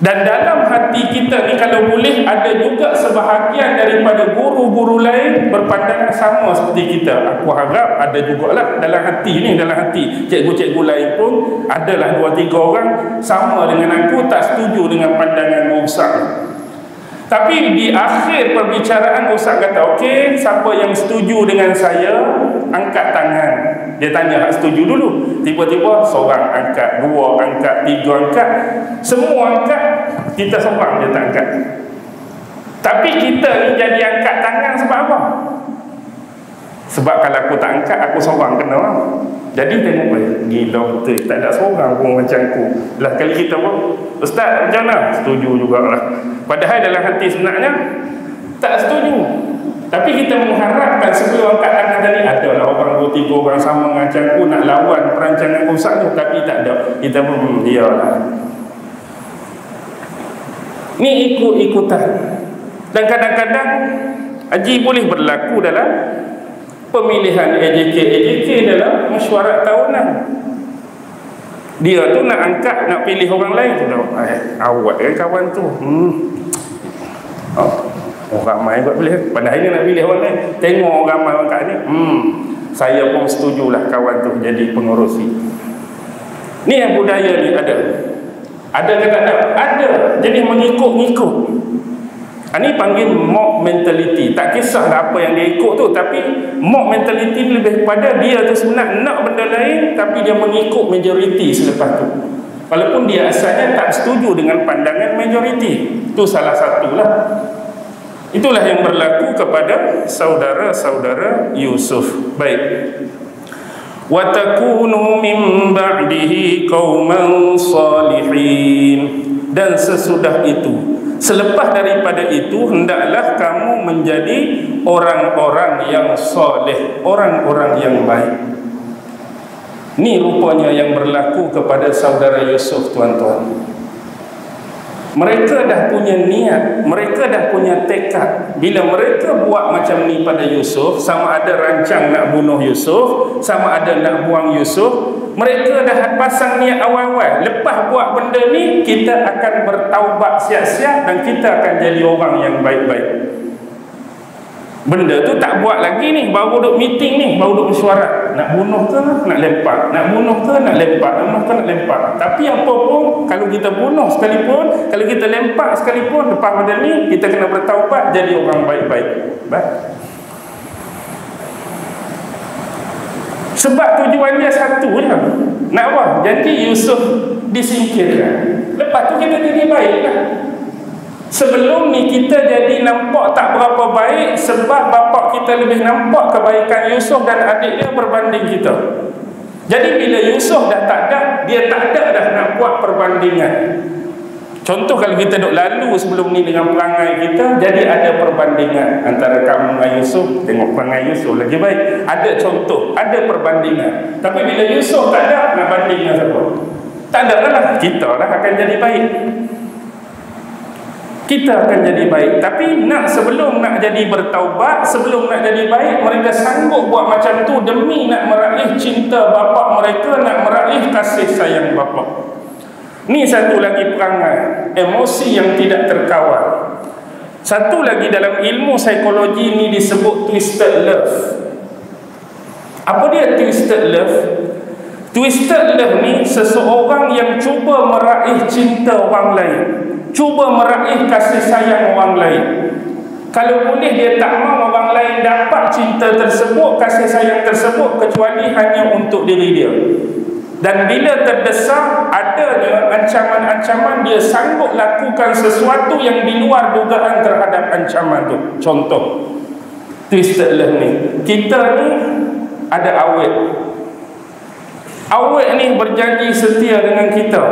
Dan dalam hati kita ni kalau boleh ada juga sebahagian daripada guru-guru lain berpandangan sama seperti kita. Aku harap ada jugalah dalam hati ni, dalam hati cikgu-cikgu lain pun adalah 2-3 orang sama dengan aku, tak setuju dengan pandangan guru besar. Tapi di akhir perbicaraan Ustaz kata, okey, siapa yang setuju dengan saya angkat tangan. Dia tanya hak setuju dulu. Tiba-tiba seorang angkat, 2 angkat, 3 angkat, semua angkat, kita seorang dia tak angkat. Tapi kita ni jadi angkat tangan sebab apa? Sebab kalau aku tak angkat, aku seorang kena lah. Jadi tengok, gila betul, tak ada seorang pun macam aku. Lah kali kita pun, Ustaz macam mana? Setuju jugalah. Padahal dalam hati sebenarnya tak setuju. Tapi kita mengharapkan sebelum angkat tangan tadi adalah orang 2-3 orang sama macam aku nak lawan perancangan Ustaz tu. Tapi tak ada. Kita pun dialah. Ni ikut-ikutan. Dan kadang-kadang haji boleh berlaku dalam pemilihan AJK dalam mesyuarat tahunan. Dia tu nak angkat, nak pilih orang lain tu. Awak kan kawan tu. Orang ramai buat pilih. Padahal dia nak pilih orang lain. Tengok orang ramai angkat ni. Saya pun setujulah kawan tu jadi pengurus. Ni yang budaya ni ada. Ada ke tak ada? Ada. Jadi mengikut-ngikut. Ini panggil mob mentality. Tak kisahlah apa yang dia ikut tu, tapi mob mentality lebih kepada dia tu sebenarnya nak benda lain, tapi dia mengikut majoriti selepas tu. Walaupun dia asalnya tak setuju dengan pandangan majoriti. Itu salah satulah. Itulah yang berlaku kepada saudara-saudara Yusuf. Baik. Wa takunu min ba'dihi qauman salihin. Dan sesudah itu, selepas daripada itu, hendaklah kamu menjadi orang-orang yang soleh, orang-orang yang baik. Ini rupanya yang berlaku kepada saudara Yusuf, tuan-tuan. Mereka dah punya niat, mereka dah punya tekad. Bila mereka buat macam ni pada Yusuf, sama ada rancang nak bunuh Yusuf, sama ada nak buang Yusuf, mereka dah pasang niat awal-awal. Lepas buat benda ni, kita akan bertaubat siap-siap dan kita akan jadi orang yang baik-baik. Benda tu tak buat lagi ni, baru duduk meeting ni, baru duduk mesyuarat. Nak bunuh ke nak lempar? Nak bunuh ke nak lempar? Nak bunuh ke nak lempar? Tapi apa pun, kalau kita bunuh sekalipun, kalau kita lempar sekalipun, lepas pada ni kita kena bertaubat jadi orang baik-baik. Baik. Sebab tujuan dia satu je. Nak apa? Jadi Yusuf disingkirkan. Lepas tu kita jadi baiklah. Sebelum ni kita jadi nampak tak berapa baik sebab bapa kita lebih nampak kebaikan Yusuf dan adik dia berbanding kita. Jadi bila Yusuf dah tak ada, dia tak ada dah nak buat perbandingan. Contoh kalau kita duk lalu sebelum ni dengan perangai kita, jadi ada perbandingan antara kamu dengan Yusuf, tengok perangai Yusuf lagi baik. Ada contoh, ada perbandingan. Tapi bila Yusuf tak ada, nak banding dengan siapa? Tak ada lah, kita lah akan jadi baik. Kita akan jadi baik. Tapi sebelum nak jadi bertaubat, sebelum nak jadi baik, mereka sanggup buat macam tu demi nak meraih cinta bapa mereka, nak meraih kasih sayang bapa. Ni satu lagi perangai, emosi yang tidak terkawal. Satu lagi dalam ilmu psikologi ni disebut twisted love. Apa dia twisted love? Twisted love ni seseorang yang cuba meraih cinta orang lain, cuba meraih kasih sayang orang lain. Kalau boleh dia tak mahu orang lain dapat cinta tersebut, kasih sayang tersebut, kecuali hanya untuk diri dia. Dan bila terdesak, adanya ancaman-ancaman, dia sanggup lakukan sesuatu yang di luar dugaan terhadap ancaman tu. Contoh twisted love ni, kita ni ada awet. Awet ni berjanji setia dengan kita,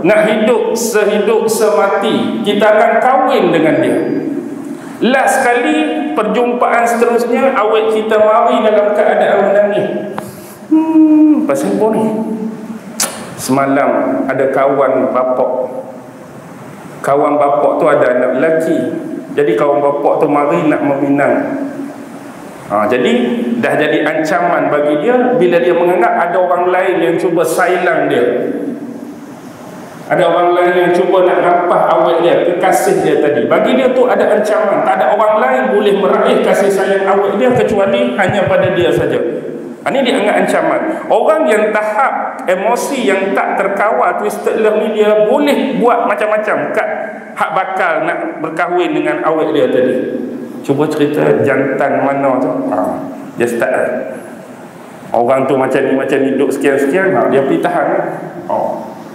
nak hidup sehidup semati, kita akan kahwin dengan dia. Last kali perjumpaan seterusnya, awet kita mari dalam keadaan menangis. Pasal apa ni? Semalam ada kawan bapak. Kawan bapak tu ada anak lelaki. Jadi kawan bapak tu mari nak meminang. Jadi dah jadi ancaman bagi dia bila dia menganggap ada orang lain yang cuba sailang dia, ada orang lain yang cuba nak rampas awet dia, kekasih dia tadi. Bagi dia tu ada ancaman. Tak ada orang lain boleh meraih kasih sayang awet dia kecuali hanya pada dia saja. Ini dianggap ancaman. Orang yang tahap emosi yang tak terkawal, twisted love ni, dia boleh buat macam-macam kat hak bakal nak berkahwin dengan awet dia tadi. Cuba cerita jantan mana tu, dia start orang tu macam ni duduk sekian-sekian, dia pergi tahan.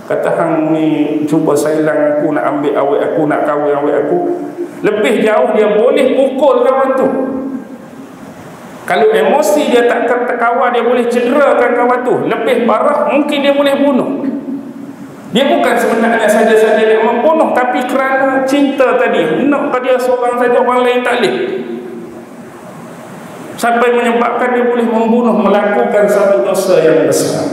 Kata hang ni cuba sailang aku, nak ambil awet aku, nak kahwin awet aku. Lebih jauh dia boleh pukul kawan tu. Kalau emosi dia tak terkawal, dia boleh cederakan kawan tu. Lebih parah, mungkin dia boleh bunuh. Dia bukan sebenarnya saja-saja nak membunuh, tapi kerana cinta tadi, nak dia seorang saja, orang lain tak boleh. Sampai menyebabkan dia boleh membunuh, melakukan satu dosa yang besar.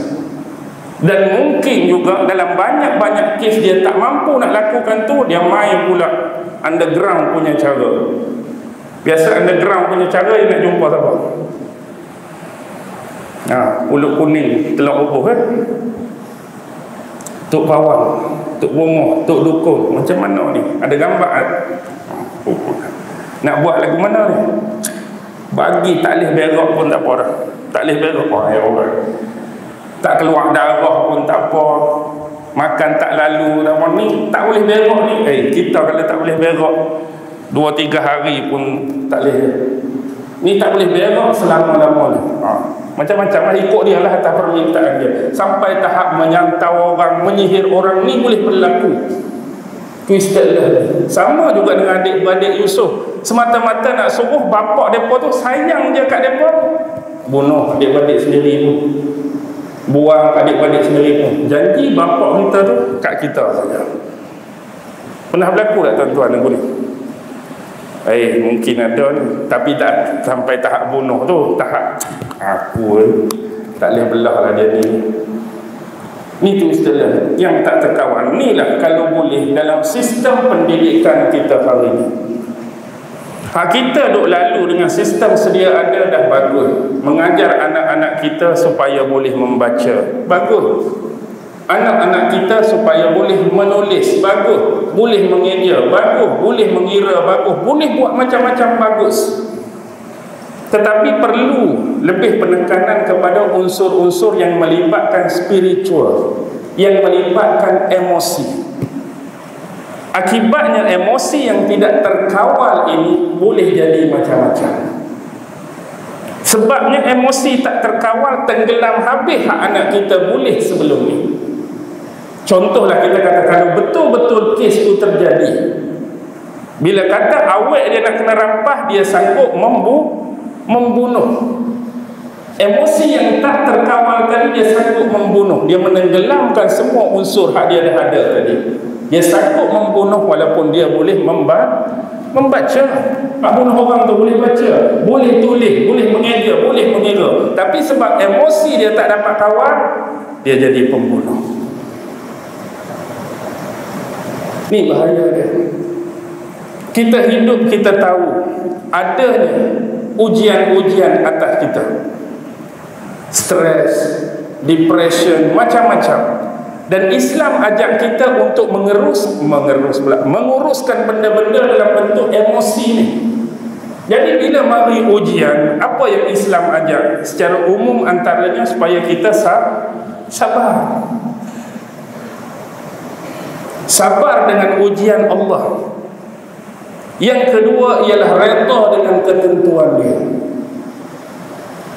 Dan mungkin juga dalam banyak-banyak kes dia tak mampu nak lakukan tu, dia main pula underground punya cara. Biasa underground punya cara dia nak jumpa siapa? Pulut kuning, telur rebus kan? Tok Pawang, Tok Bomoh, Tok Dukun. Macam mana ni? Ada gambar kan? Nak buat lagu mana ni? Bagi tak boleh berak pun tak apa dah. Tak boleh berak orang. Tak keluar darah pun tak apa. Makan tak lalu dah ni, tak boleh berak ni. Kita kalau tak boleh berak 2-3 hari pun tak boleh. Ni tak boleh berak selama-lamanya. Macam-macam lah, ikut dia lah atas permintaan dia. Sampai tahap menyantau orang, menyihir orang, ni boleh berlaku. Twisted lah. Sama juga dengan adik-beradik Yusuf. Semata-mata nak suruh bapak mereka tu sayang je kat mereka, bunuh adik-beradik sendiri pun, buang adik-beradik sendiri pun. Janji bapak kita tu kat kita saja. Pernah berlaku tak tuan-tuan lagu ni? Mungkin ada ni, tapi tak sampai tahap bunuh tu. Tahap aku tak boleh belah lah dia ni. Ni tu istilah yang tak terkawal. Ni lah kalau boleh dalam sistem pendidikan kita hari ni. Kita duk lalu dengan sistem sedia ada dah bagus. Mengajar anak-anak kita supaya boleh membaca, bagus. Anak-anak kita supaya boleh menulis, bagus. Boleh mengeja, bagus. Boleh mengira, bagus. Boleh buat macam-macam, bagus. Tetapi perlu lebih penekanan kepada unsur-unsur yang melibatkan spiritual, yang melibatkan emosi. Akibatnya emosi yang tidak terkawal ini boleh jadi macam-macam. Sebabnya emosi tak terkawal, tenggelam habis hak anak kita boleh sebelum ni. Contohlah kita kata kalau betul-betul kes itu terjadi, bila kata awet dia nak kena rampas, dia sanggup membunuh. Emosi yang tak terkawal tadi, dia sanggup membunuh. Dia menenggelamkan semua unsur hak dia dah ada tadi. Dia sanggup membunuh walaupun dia boleh membaca. Hak bunuh orang tu boleh baca, boleh tulis, boleh mengeja, boleh mengira. Tapi sebab emosi dia tak dapat kawal, dia jadi pembunuh. Ni bahaya dia. Kita hidup, kita tahu adanya ujian-ujian atas kita. Stres, depression, macam-macam. Dan Islam ajak kita untuk menguruskan benda-benda dalam bentuk emosi ni. Jadi bila mari ujian, apa yang Islam ajak? Secara umum antaranya supaya kita sabar. Sabar dengan ujian Allah. Yang kedua ialah redha dengan ketentuan dia.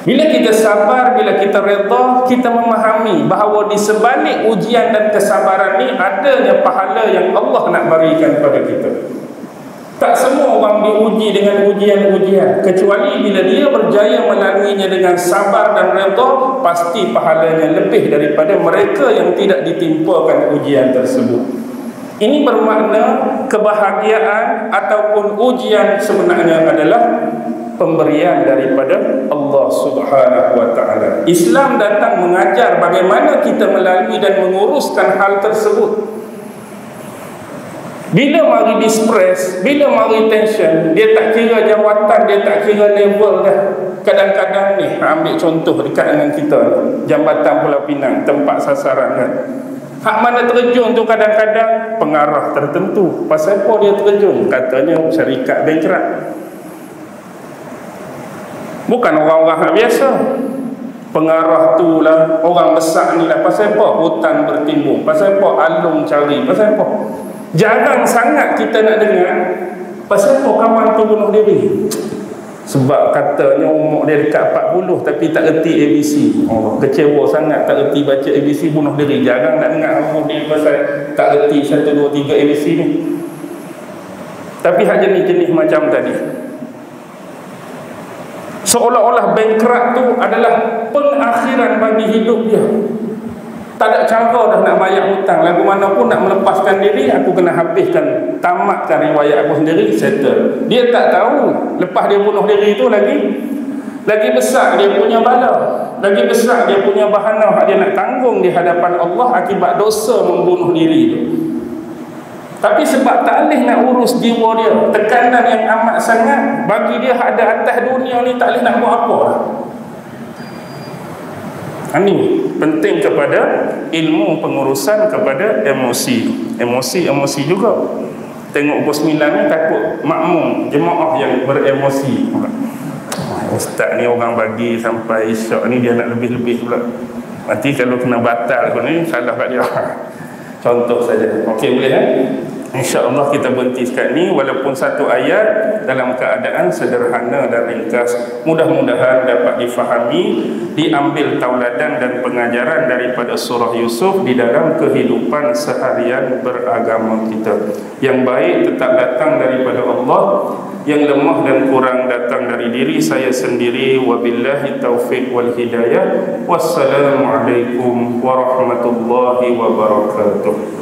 Bila kita sabar, bila kita redha, kita memahami bahawa di sebalik ujian dan kesabaran ni adanya pahala yang Allah nak berikan pada kita. Tak semua orang diuji dengan ujian-ujian, kecuali bila dia berjaya melaluinya dengan sabar dan redha, pasti pahalanya lebih daripada mereka yang tidak ditimpakan ujian tersebut. Ini bermakna kebahagiaan ataupun ujian sebenarnya adalah pemberian daripada Allah Subhanahu wa ta'ala. Islam datang mengajar bagaimana kita melalui dan menguruskan hal tersebut. Bila mari distress, bila mari tension, dia tak kira jawatan, dia tak kira level dah. Kadang-kadang ni, ambil contoh dekat dengan kita, Jambatan Pulau Pinang, tempat sasaran kan. Hak mana terjun tu kadang-kadang pengarah tertentu. Pasal apa dia terjun? Katanya syarikat bankrupt. Bukan orang-orang biasa. Pengarah tu lah, orang besar ni lah. Pasal apa? Hutan bertimbung. Pasal apa? Alung cari. Pasal apa? Jarang sangat kita nak dengar pasal apa kawan tu bunuh diri. Sebab katanya umur dia dekat 40 tapi tak erti ABC. Oh, kecewa sangat tak erti baca ABC, bunuh diri. Jarang nak dengar umur dia pasal tak erti 1, 2, 3 ABC ni. Tapi hak jenis-jenis macam tadi, seolah-olah bankrupt tu adalah pengakhiran bagi hidup dia. Tak ada cara dah nak bayar hutang. Lagu mana pun nak melepaskan diri, aku kena habiskan, tamatkan riwayat aku sendiri, settle. Dia tak tahu lepas dia bunuh diri tu lagi besar dia punya bala, lagi besar dia punya bahana dia nak tanggung di hadapan Allah akibat dosa membunuh diri tu. Tapi sebab tak boleh nak urus jiwa dia, tekanan yang amat sangat, bagi dia ada atas dunia ni tak boleh nak buat apa. Ini penting kepada ilmu pengurusan kepada emosi juga. Tengok pukul 9 ni takut makmum jemaah yang beremosi. Ustaz ni orang bagi sampai isyak ni dia nak lebih-lebih pula. Nanti kalau kena batal pun ni salah kat dia. Contoh saja. Okey, boleh InsyaAllah kita berhenti sekat ni, walaupun satu ayat dalam keadaan sederhana dan ringkas. Mudah-mudahan dapat difahami, diambil tauladan dan pengajaran daripada surah Yusuf di dalam kehidupan seharian beragama kita. Yang baik tetap datang daripada Allah, yang lemah dan kurang datang dari diri saya sendiri. Wabillahi taufiq wal hidayah. Wassalamualaikum warahmatullahi wabarakatuh.